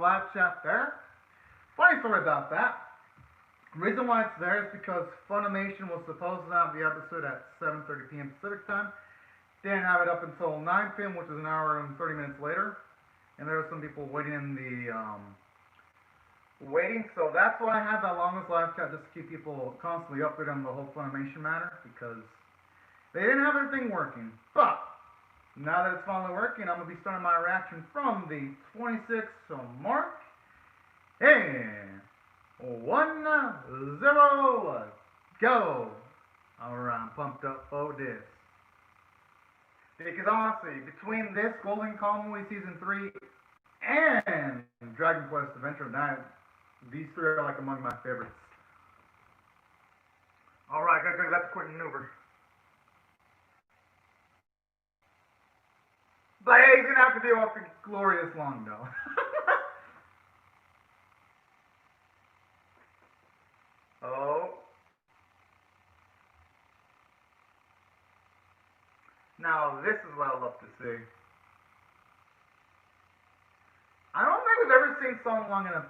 live chat there. Funny story about that. The reason why it's there is because Funimation was supposed to have the episode at 7:30 p.m. Pacific time. They didn't have it up until 9 p.m., which is an hour and 30 minutes later. And there were some people waiting in the waiting, so that's why I had that longest live chat, just to keep people constantly updated on the whole Funimation matter, because they didn't have everything working. But now that it's finally working, I'm gonna be starting my reaction from the 26th of March. And 1-0, go! Alright, I'm pumped up for this. Because honestly, between this Golden Kamuy Movie Season 3 and Dragon Quest Adventure Night, these three are like among my favorites. Alright, good, that's a quick maneuver. But hey, he's gonna have to deal with the glorious long though. Oh. Now, this is what I love to see. I don't think we've ever seen Song Long in a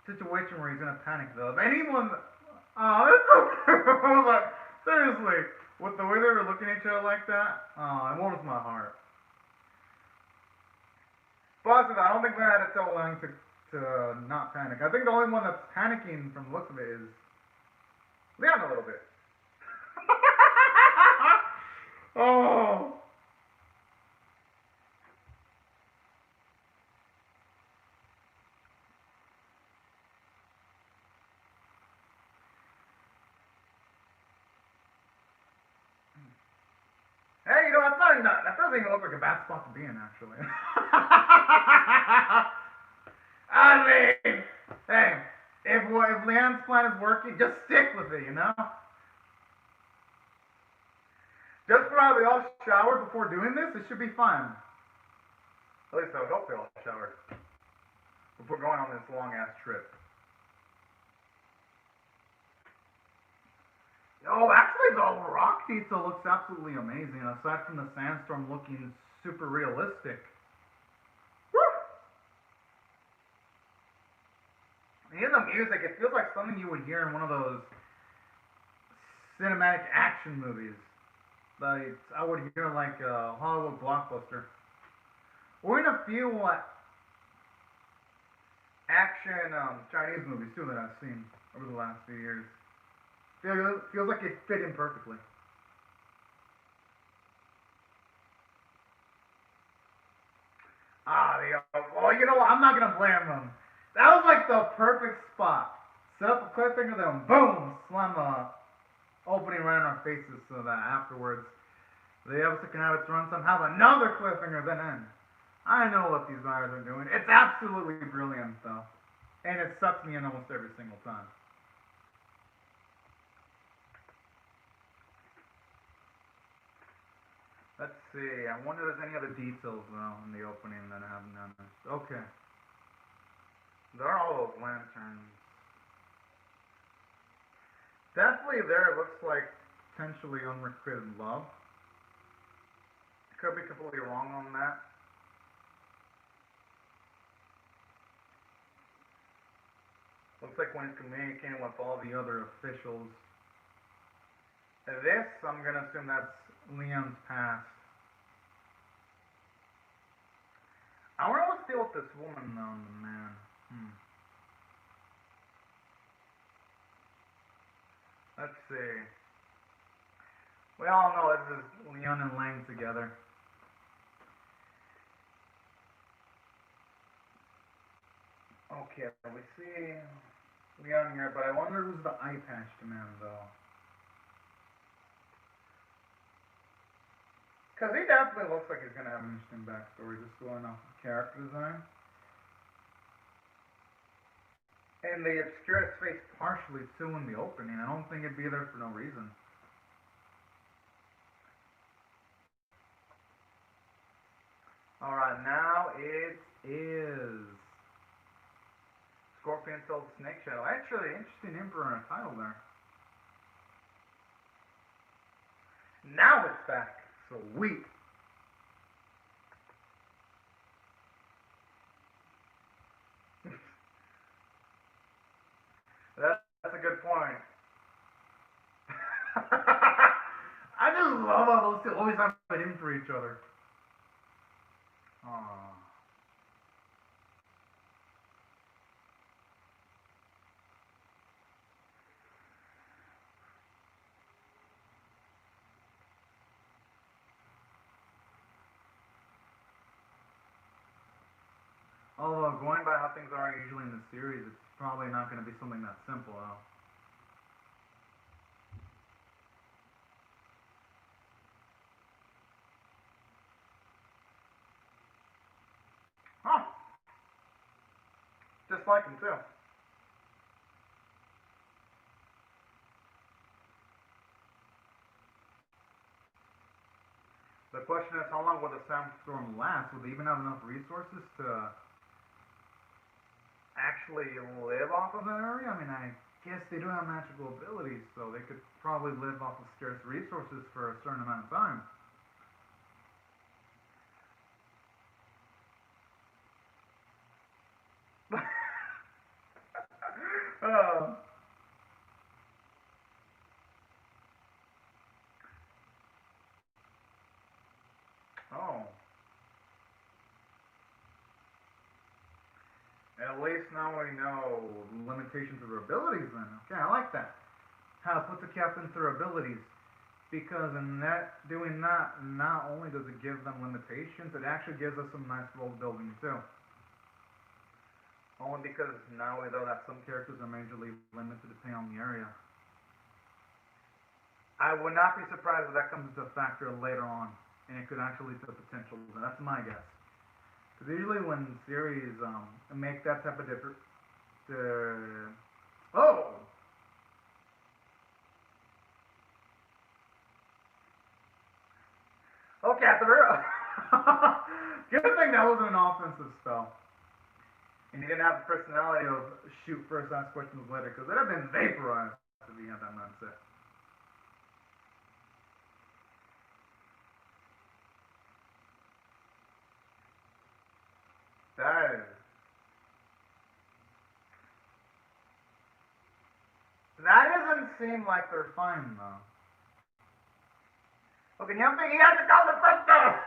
situation where he's gonna panic though. If anyone, oh, that's so cute. Like, seriously, with the way they were looking at each other like that, oh, it warms my heart. But I don't think they had to tell Lang to not panic. I think the only one that's panicking from the looks of it is Leon a little bit. Oh. Hey, you know, that doesn't even look like a bad spot to be in, actually. I mean, hey, if Leanne's plan is working, just stick with it, you know? Just for how they all showered before doing this, it should be fun. At least I would hope they all showered before going on this long-ass trip. Oh, actually, the rock detail looks absolutely amazing, aside from the sandstorm looking super realistic. Woo! And the music, it feels like something you would hear in one of those cinematic action movies. Like, I would hear like a Hollywood blockbuster. Or in a few action Chinese movies too that I've seen over the last few years. Feels like it fit in perfectly. Well, you know what? I'm not gonna blame them. That was like the perfect spot. Set up a cliffhanger, then boom, slam a opening right in our faces, so that afterwards the episode can have its runtime, have another cliffhanger, then end. I know what these writers are doing. It's absolutely brilliant, though, and it sucks me in almost every single time. Let's see. I wonder if there's any other details though in the opening that I haven't noticed. Okay. There are all those lanterns. Definitely there it looks like potentially unrequited love. Could be completely wrong on that. Looks like when he's communicating with all the other officials. This, I'm gonna assume that's Leon's past. I wonder what's the deal with this woman though, and the man. Let's see. We all know this is Leon and Lang together. Okay, we see Leon here, but I wonder who's the eye patch man though. Because he definitely looks like he's going to have an interesting backstory, just going off of character design. And they obscure his face partially too in the opening. I don't think it'd be there for no reason. Alright, now it is Scorpion Soul Snake Shadow. Actually, interesting Emperor in a title there. Now it's back. Sweet. That's a good point. I just love how those two always have it in for each other. Aww. Although, going by how things are usually in the series, it's probably not going to be something that simple, though. Huh. Just like him, too. The question is, how long will the sandstorm last? Will they even have enough resources to actually live off of that area? I mean, I guess they do have magical abilities, so they could probably live off of scarce resources for a certain amount of time. uh, oh. At least now we know limitations of their abilities then. Okay, I like that. How to put the captain through abilities. Because in that doing that, not only does it give them limitations, it actually gives us some nice world building too. Only because now we know that some characters are majorly limited depending on the area. I would not be surprised if that comes into a factor later on, and it could actually lead to potential. That's my guess. Because usually when series make that type of difference, oh, okay, at the real. Good thing that wasn't an offensive spell. And he didn't have the personality of shoot first, ask questions later, because it would have been vaporized if he had that mindset. That is. That doesn't seem like they're fine, though. Okay, you think he had to call the first time?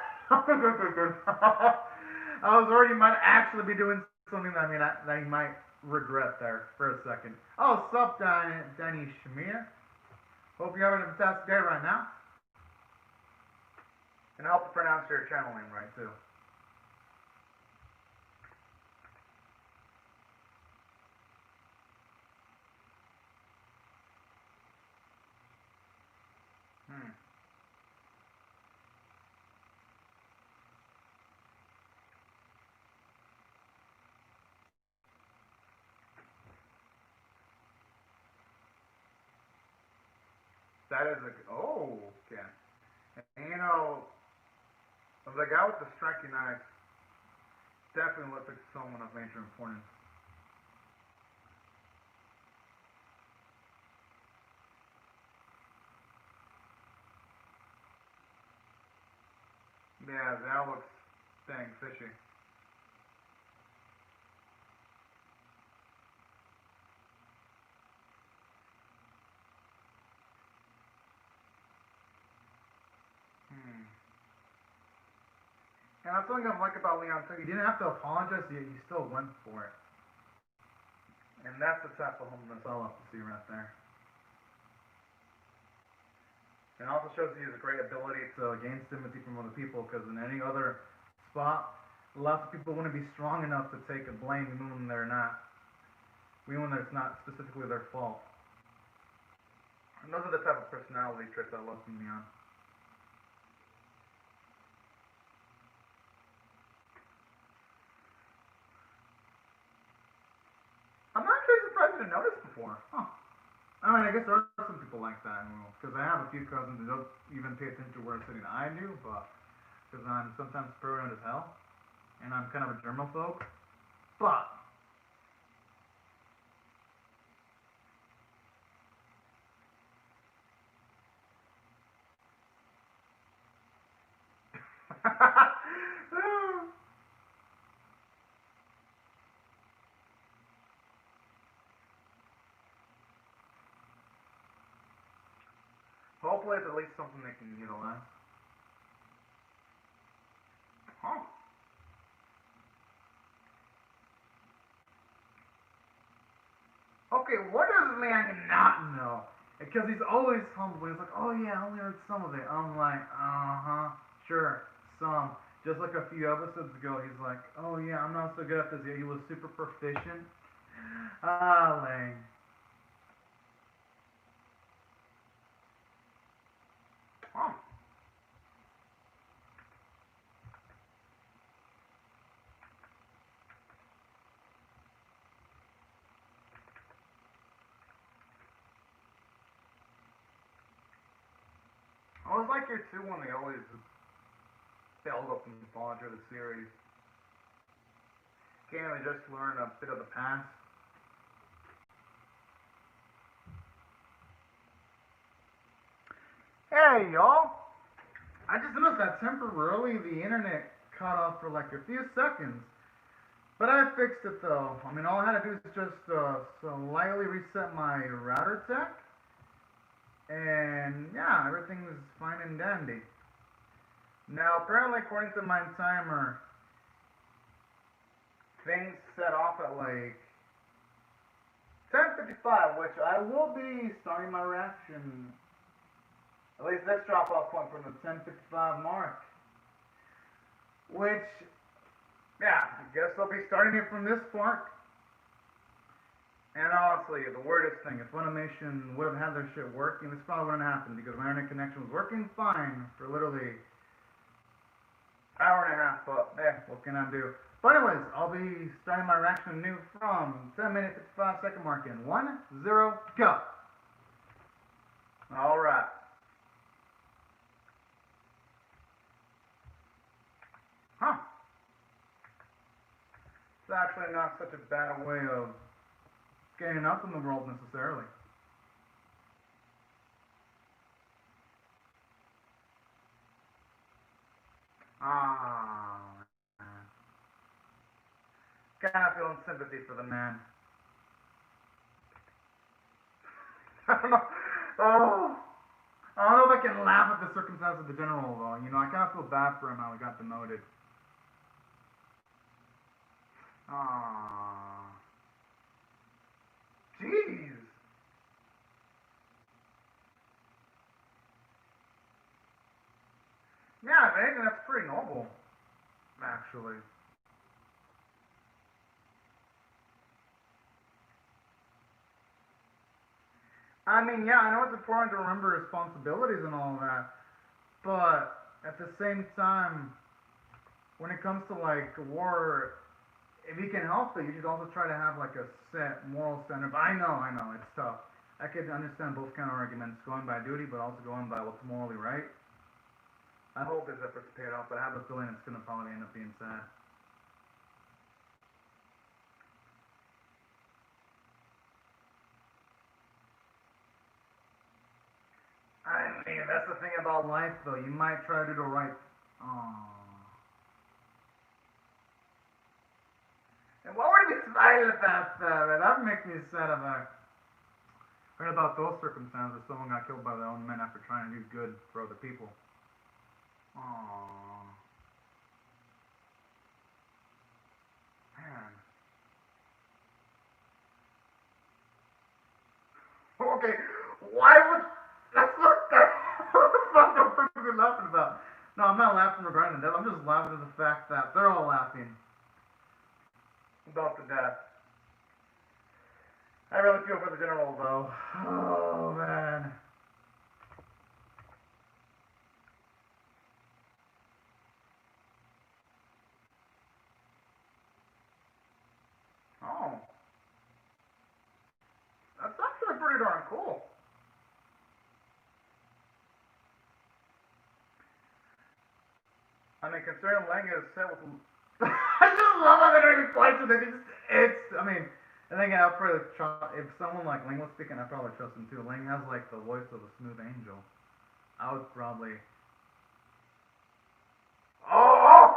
I was worried he might actually be doing something that, I mean, that he might regret there for a second. Oh, sup, Danny Shamir? Hope you're having a fantastic day right now. And I hope to pronounce your channel name right, too. Hmm. That is a. Oh, okay. And, you know, the guy with the striking knife definitely looks like someone of major importance. Yeah, that looks dang fishy. Hmm. And that's something I like about Leon too. He didn't have to apologize, yet he still went for it. And that's the type of humbleness I love to see right there. And it also shows he has a great ability to gain sympathy from other people, because in any other spot, lots of people wouldn't be strong enough to take a blame even when they're not. Even when it's not specifically their fault. And those are the type of personality traits I love from Leon. I'm actually surprised I didn't notice before. Huh. I mean, I guess there are some people like that, because I have a few cousins who don't even pay attention to where I'm sitting. I do, but because I'm sometimes paranoid as hell, and I'm kind of a germaphobe. But hopefully it's at least something they can utilize. Huh. Okay, what does man not know? Because he's always humble. He's like, oh yeah, I only heard some of it. I'm like, sure, some. Just like a few episodes ago, he's like, oh yeah, I'm not so good at this yet. He was super proficient. Lame. Oh. I was like your 2 when they always build up and fall through the series. Can't really just learn a bit of the past. Hey y'all! I just noticed that temporarily the internet cut off for like a few seconds. But I fixed it though. I mean, all I had to do is just slightly reset my router tech. And yeah, everything was fine and dandy. Now, apparently, according to my timer, things set off at like 10:55, which I will be starting my reaction. At least this drop-off point from the 10:55 mark. Which, yeah, I guess I'll be starting it from this part. And honestly, the weirdest thing, if Funimation would have had their shit working, this probably wouldn't happen because my internet connection was working fine for literally hour and a half, but what can I do? But anyways, I'll be starting my reaction new from 10-minute 55-second mark in 1, 0, go. Alright. Huh. It's actually not such a bad way of getting up in the world necessarily. Ah, man. Kind of feeling sympathy for the man. I don't know. Oh, I don't know if I can laugh at the circumstance of the general though. You know, I kind of feel bad for him how he got demoted. Ah, jeez. Yeah, if anything, that's pretty noble, actually. I mean, yeah, I know it's important to remember responsibilities and all that, but at the same time, when it comes to like war, if you can help it, you should also try to have like a set moral standard. But I know, it's tough. I could understand both kind of arguments, going by duty, but also going by what's morally right. I hope his efforts paid off, but I have a feeling it's gonna probably end up being sad. I mean, that's the thing about life, though. You might try to do the right. Aww. And why would he be smiling about that? Man? That would make me sad if I heard about those circumstances. Someone got killed by their own men after trying to do good for other people. Aww. Man. Okay, why would... That's what the... What the fuck am I laughing about? No, I'm not laughing regarding the death. I'm just laughing at the fact that they're all laughing about the death. I really feel for the general, though. Oh, man. Oh. That's actually pretty darn cool. I mean, considering Lang is set with... I just love how they're doing fights with it. I mean, I think I'll probably if someone like Lang was speaking, I'd probably trust him too. Lang has like the voice of a smooth angel. I would probably... Oh!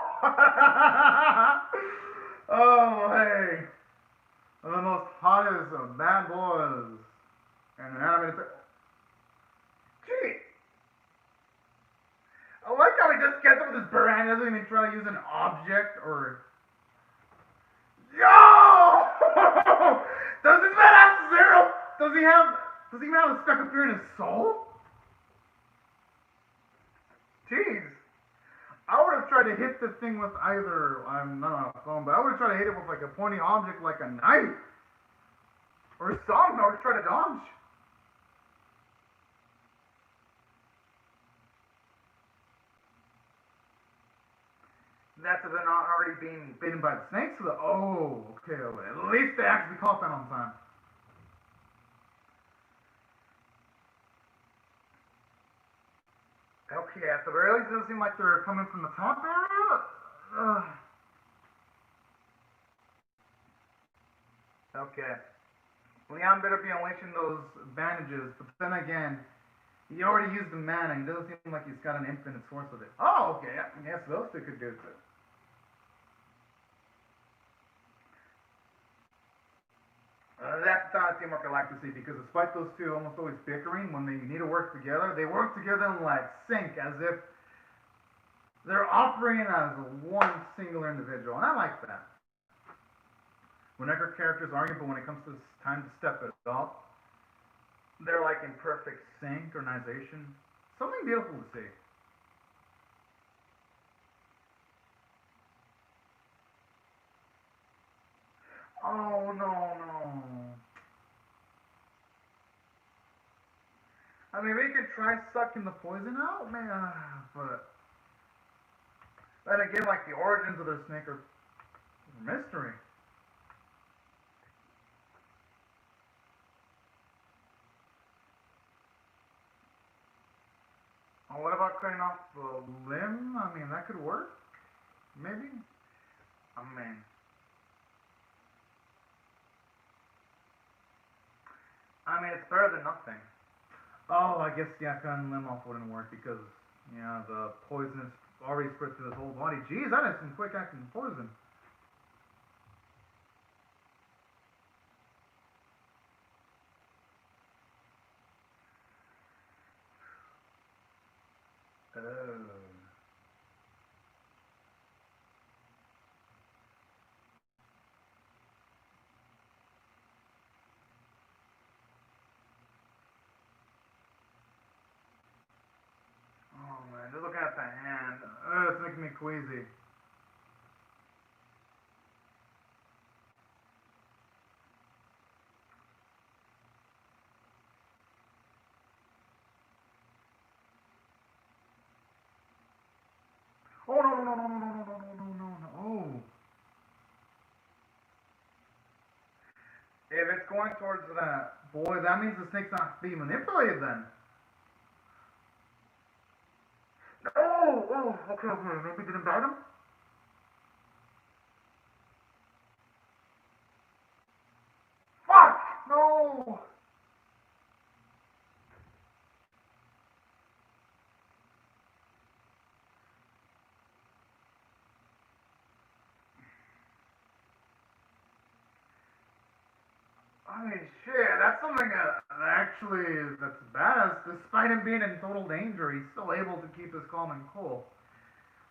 Oh, hey! One of the most hottest of bad boys. And an animated... Gee! does he even have a speck of fear in his soul? Jeez. I would have tried to hit the thing with either, I'm not on a phone, but I would have tried to hit it with like a pointy object like a knife. Or something, I would try to dodge. That's if they're not already being bitten by the snakes. So okay. At least they actually caught that on time. Okay, at the very least, it doesn't seem like they're coming from the top area. Okay. Leon better be unleashing those bandages, but then again, he already used the mana, and it doesn't seem like he's got an infinite source of it. Oh, okay. I guess those two could do it. That's not a teamwork I like to see, because despite those two almost always bickering, when they need to work together, they work together in like sync, as if they're operating as one singular individual, and I like that. Whenever characters argue, but when it comes to time to step it up, they're like in perfect synchronization. Something beautiful to see. Oh, no. I mean, we could try sucking the poison out, man, but then again, like the origins of the snake are a mystery. Oh, what about cutting off the limb? I mean, that could work, maybe. I mean, it's better than nothing. Oh, I guess yeah, cutting limb off wouldn't work because the poison is already spread through his whole body. Jeez, that is some quick acting poison. Oh. Oh man, just looking at the hand, it's making me queasy. Oh no. If it's going towards that boy, that means the snake's not being manipulated then. Okay, maybe didn't bite him? Fuck! No! I mean, shit, that's something that's badass. Despite him being in total danger, he's still able to keep his calm and cool.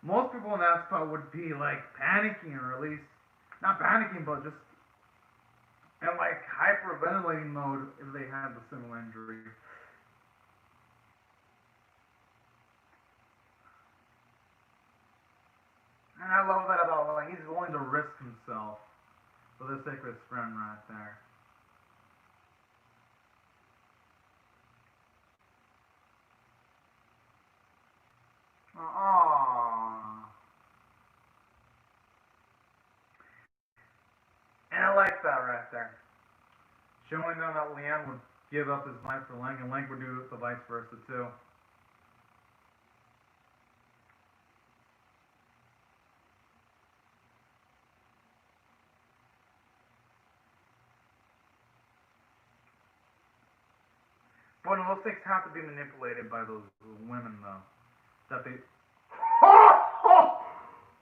Most people in that spot would be, like, panicking, or at least, not panicking, but just in, like, hyperventilating mode if they had the similar injury. And I love that about, like, he's willing to risk himself for the sake of his friend right there. Aww. And I like that right there. Showing them that Leanne would give up his life for Lang, and Lang would do the vice versa too. But those things have to be manipulated by those women, though. That they.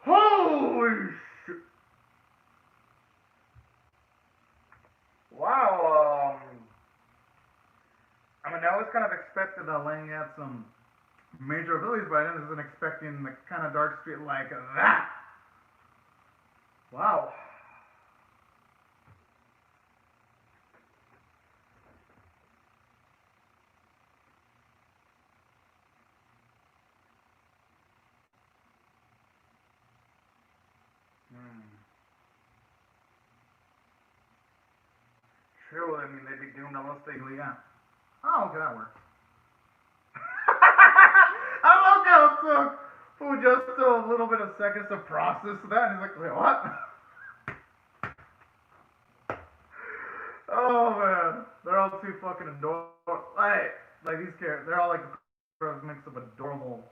Holy shit! Wow. I mean, I always kind of expected that Lang had some major abilities, but I wasn't expecting the kind of dark street like that. Wow. true. I mean, they'd be doomed unless they leave. Yeah. Oh, okay, that works. I love how it took for just a little bit of seconds to process that. And he's like, wait, what? Oh man, they're all too fucking adorable. Like these characters, they're all like a mix of adorable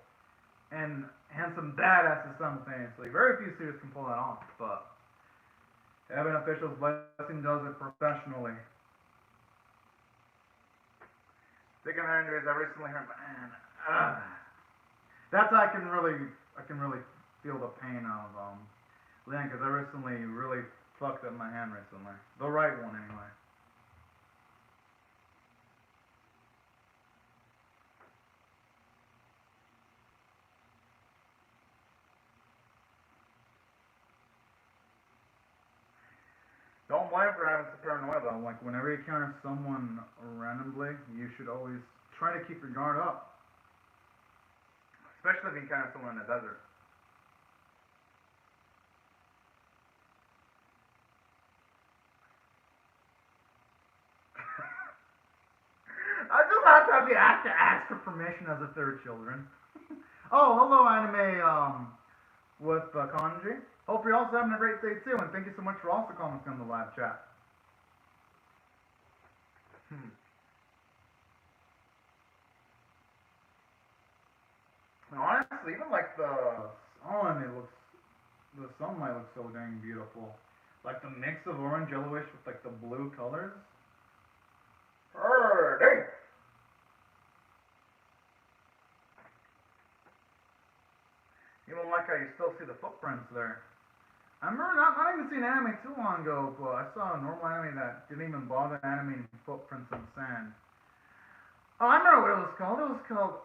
and handsome badasses simultaneously. Very few series can pull that off, but having officials blessing does it professionally. Speaking of injuries, I recently heard, man, that's I can really feel the pain of Lian, because I recently really fucked up my hand recently, the right one anyway. Don't blame for having some paranoia though. Like whenever you encounter someone randomly, you should always try to keep your guard up. Especially if you encounter someone in the desert. I just have to have to ask for permission as if they were children. Oh, hello anime with Kanji. Hope you're also having a great day too, and thank you so much for also commenting on the live chat. Honestly, even like the sunlight looks so dang beautiful. Like the mix of orange, yellowish with like the blue colors. Dang. Even like how you still see the footprints there. I remember not even seeing anime too long ago, but I saw a normal anime that didn't even bother animating footprints in the sand. Oh, I remember what it was called. It was called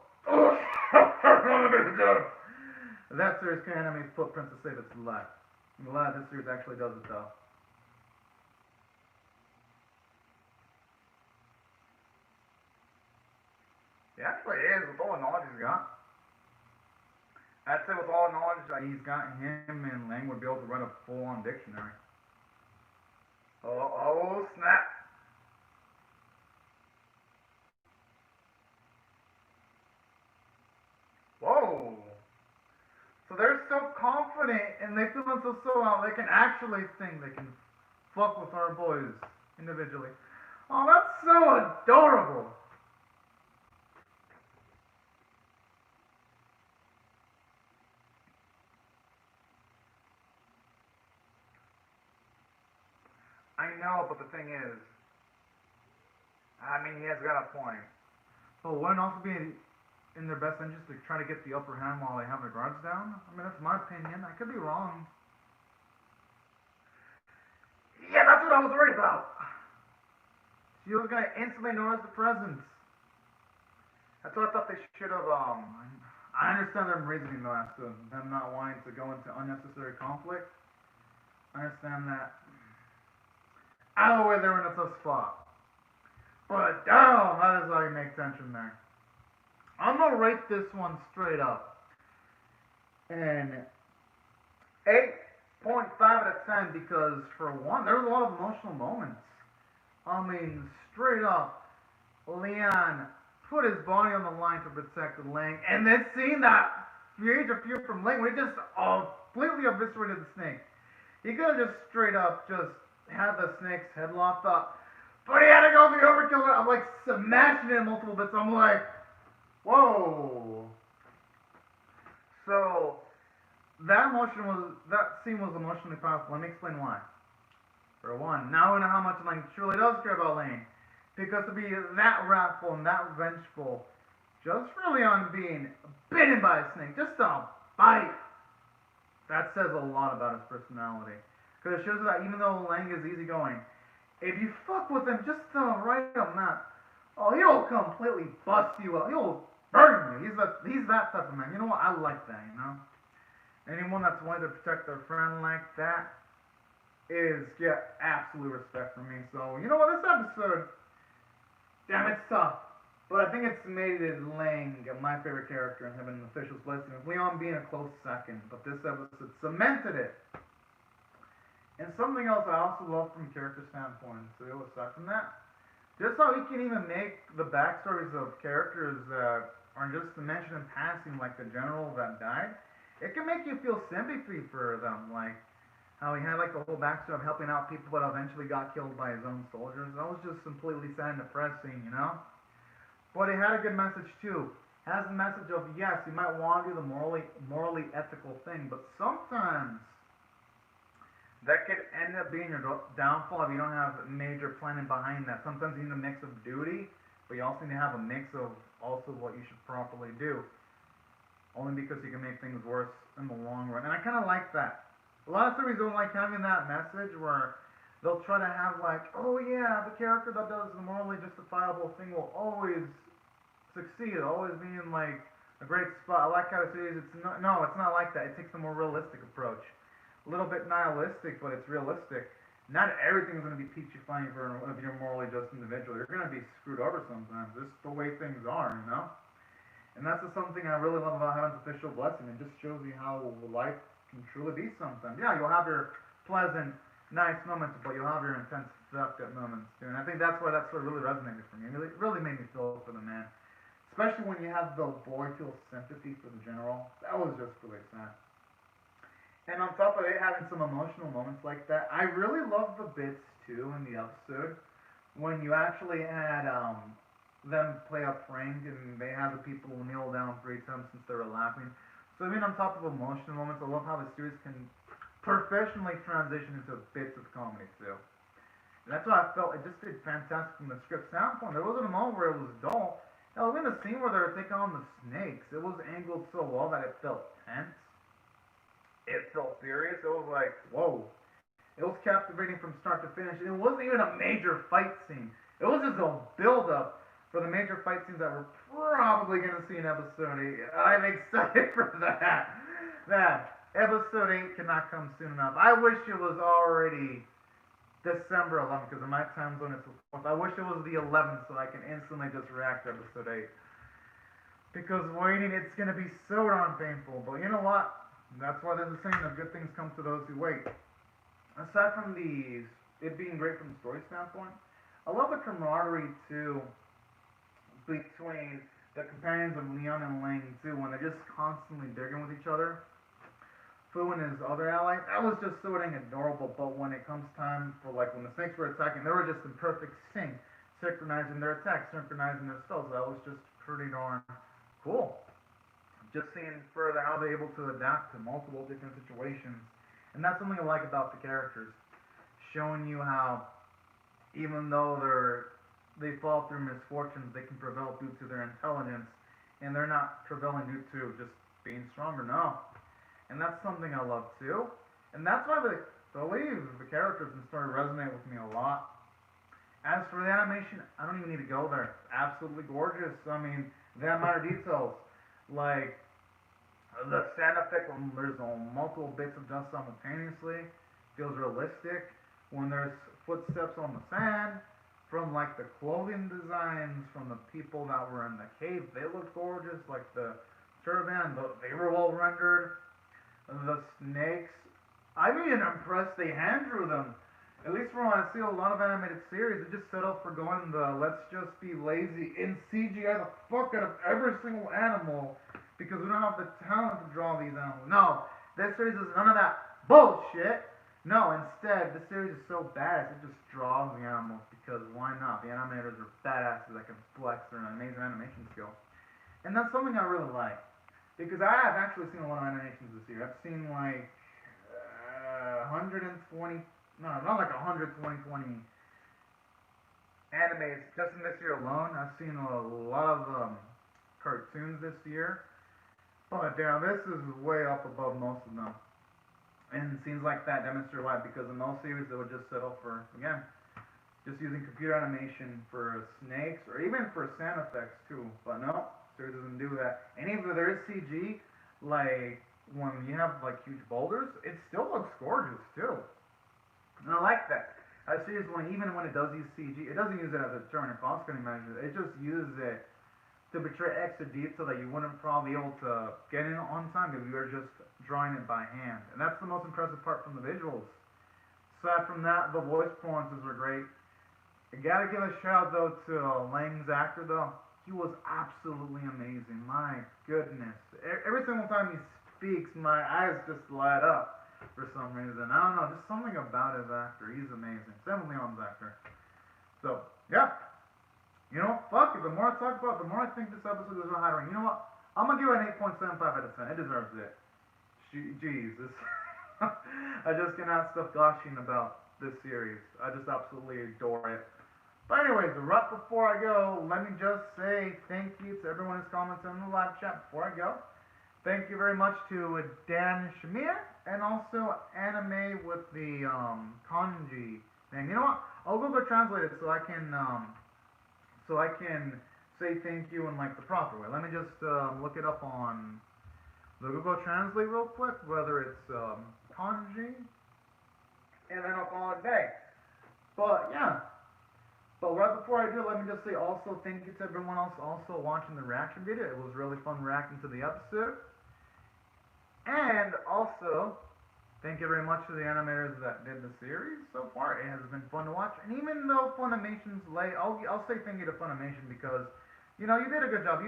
that series can animate footprints to save its life. I'm glad this series actually does it though. He actually is, with all the knowledge he's got. I'd say with all the knowledge that he's got, him and Lang would be able to write a full-on dictionary. Oh, snap. Whoa. So they're so confident and they feel themselves so out, they can actually think they can fuck with our boys individually. Oh, that's so adorable. I know, but the thing is, I mean, he has got a point. But wouldn't also be in their best interest to try to get the upper hand while they have their guards down? I mean, that's my opinion. I could be wrong. Yeah, that's what I was worried about. She was gonna instantly notice the presence. That's what I thought they should have. I understand their reasoning though as to them not wanting to go into unnecessary conflict. I understand that. Either way, they're in a tough spot. But damn, that is how you make tension there. I'm gonna rate this one straight up an 8.5 out of 10 because for one, there was a lot of emotional moments. I mean, straight up, Lian put his body on the line to protect Lang, and then seeing that major fear from Lang, we just completely eviscerated the snake. He could have just straight up just had the snake's head locked up, but he had to go the overkill. I'm like smashing it in multiple bits. I'm like, whoa. So that scene was emotionally powerful. Let me explain why. For one, now I know how much Lang truly does care about Lane. Because to be that wrathful and that vengeful, just really on being bitten by a snake, just a bite, that says a lot about his personality. Because it shows that even though Lang is easygoing, if you fuck with him just the right amount, oh, he'll completely bust you up. He'll burn you. He's that type of man. You know what? I like that, you know? Anyone that's willing to protect their friend like that is get absolute respect from me. So, you know what? This episode, damn, it's tough. But I think it's made it Lang my favorite character and having an official's blessing. With Leon being a close second. But this episode cemented it And something else I also love from a character standpoint too, aside from that, just how he can even make the backstories of characters that are just mentioned in passing, like the general that died. It can make you feel sympathy for them, like how he had like the whole backstory of helping out people that eventually got killed by his own soldiers. That was just completely sad and depressing, you know? But it had a good message too. It has the message of yes, you might want to do the morally ethical thing, but sometimes that could end up being your downfall if you don't have major planning behind that. Sometimes you need a mix of duty, but you also need to have a mix of also what you should properly do. Only because you can make things worse in the long run. And I kind of like that. A lot of series don't like having that message where they'll try to have like, oh yeah, the character that does the morally justifiable thing will always succeed, always be in like a great spot. I like how the series, it's not, no, it's not like that. It takes a more realistic approach. A little bit nihilistic, but it's realistic. Not everything's going to be peachy fine for if you're a morally just individual. You're going to be screwed over sometimes. This is the way things are, you know? And that's just something I really love about Heaven's Official Blessing. It just shows you how life can truly be sometimes. Yeah, you'll have your pleasant, nice moments, but you'll have your intense, fucked up moments too. And I think that's why that's what really resonated for me. It really made me feel for the man. Especially when you have the boy feel sympathy for the general. That was just really sad. And on top of it having some emotional moments like that, I really love the bits too in the episode when you actually had them play a prank and they had the people kneel down 3 times since they were laughing. So I mean, on top of emotional moments, I love how the series can professionally transition into bits of comedy too. And that's why I felt it just did fantastic from the script standpoint. There wasn't a moment where it was dull. Hell, even the scene where they were taking on the snakes, it was angled so well that it felt tense. It felt serious. It was like, whoa. It was captivating from start to finish. And it wasn't even a major fight scene. It was just a build up for the major fight scenes that we're probably going to see in episode 8. I'm excited for that. That episode 8 cannot come soon enough. I wish it was already December 11th, because in my time zone it's the 4th. I wish it was the 11th so I can instantly just react to episode 8. Because waiting, it's going to be so darn painful. But you know what? That's why there's a saying that good things come to those who wait. Aside from it being great from the story standpoint, I love the camaraderie too between the companions of Leon and Lang too, when they're just constantly digging with each other. Fu and his other allies, that was just so dang adorable. But when it comes time for like when the snakes were attacking, they were just in perfect sync, synchronizing their attacks, synchronizing their spells. That was just pretty darn cool. Just seeing further how they're able to adapt to multiple different situations. And that's something I like about the characters. Showing you how even though they fall through misfortunes, they can prevail due to their intelligence. And they're not prevailing due to just being stronger, no. And that's something I love too. And that's why I believe the characters in the story resonate with me a lot. As for the animation, I don't even need to go there. It's absolutely gorgeous. I mean, they have minor details. Like the sound effect when there's multiple bits of dust simultaneously feels realistic. When there's footsteps on the sand, from like the clothing designs from the people that were in the cave, they look gorgeous. Like the turban, they were well rendered. The snakes, I'm even impressed they hand drew them. At least from what I see a lot of animated series, they just settle for going the let's just be lazy and CGI the fuck out of every single animal because we don't have the talent to draw these animals. No, this series is none of that bullshit. No, instead, the series is so badass, it just draws the animals because why not? The animators are badasses that can flex their amazing animation skill. And that's something I really like. Because I have actually seen a lot of animations this year. I've seen like 120, no, not like 120 animes just in this year alone. I've seen a lot of cartoons this year. But damn, this is way up above most of them. And scenes like that demonstrate why. Because in most series, they would just settle for, again, just using computer animation for snakes or even for sound effects too. But no, series doesn't do that. And even if there is CG, like when you have like huge boulders, it still looks gorgeous too. And I like that. A series even when it does use CG, it doesn't use it as a deterrent or cost cutting measure. It just uses it to portray extra detail that you wouldn't probably be able to get in on time if you were just drawing it by hand. And that's the most impressive part from the visuals. aside from that, the voice performances were great. I gotta give a shout out though to Lang's actor though. He was absolutely amazing. My goodness. Every single time he speaks, my eyes just light up for some reason. I don't know, just something about his actor. He's amazing. Same with Leon's actor. So, yeah. You know, fuck it. The more I talk about it, the more I think this episode is hiring. You know what? I'm gonna give it an 8.75 out of 10. It deserves it. Jesus. I just cannot stop gushing about this series. I just absolutely adore it. But anyways, right before I go, let me just say thank you to everyone who's commented in the live chat before I go. Thank you very much to Dan Shamir and also Anime with the kanji thing. You know what? I'll Google Translate it so I can say thank you in like the proper way. Let me just look it up on the Google Translate real quick, whether it's kanji, and then I'll call it a day. But yeah. But right before I do, let me just say also thank you to everyone else also watching the reaction video. It was really fun reacting to the episode. And also, thank you very much to the animators that did the series so far. It has been fun to watch. And even though Funimation's late, I'll say thank you to Funimation because, you know, you did a good job.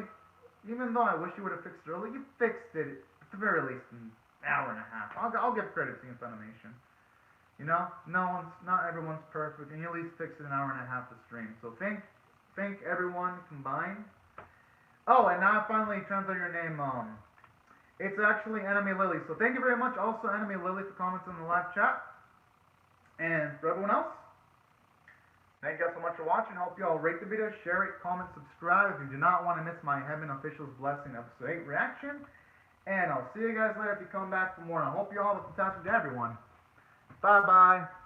Even though I wish you would have fixed it early, you fixed it at the very least in an hour and a half. I'll give credit to you, Funimation. You know, not everyone's perfect, and you at least fixed it an hour and a half to stream. So thank everyone combined. Oh, and now I finally translate your name. It's actually Anime Lily. So thank you very much, also Anime Lily, for commenting in the live chat. And for everyone else, thank you guys so much for watching. Hope you all rate the video, share it, comment, subscribe if you do not want to miss my Heaven Officials Blessing Episode 8 reaction. And I'll see you guys later if you come back for more. And I hope you all have a fantastic day, everyone. Bye-bye.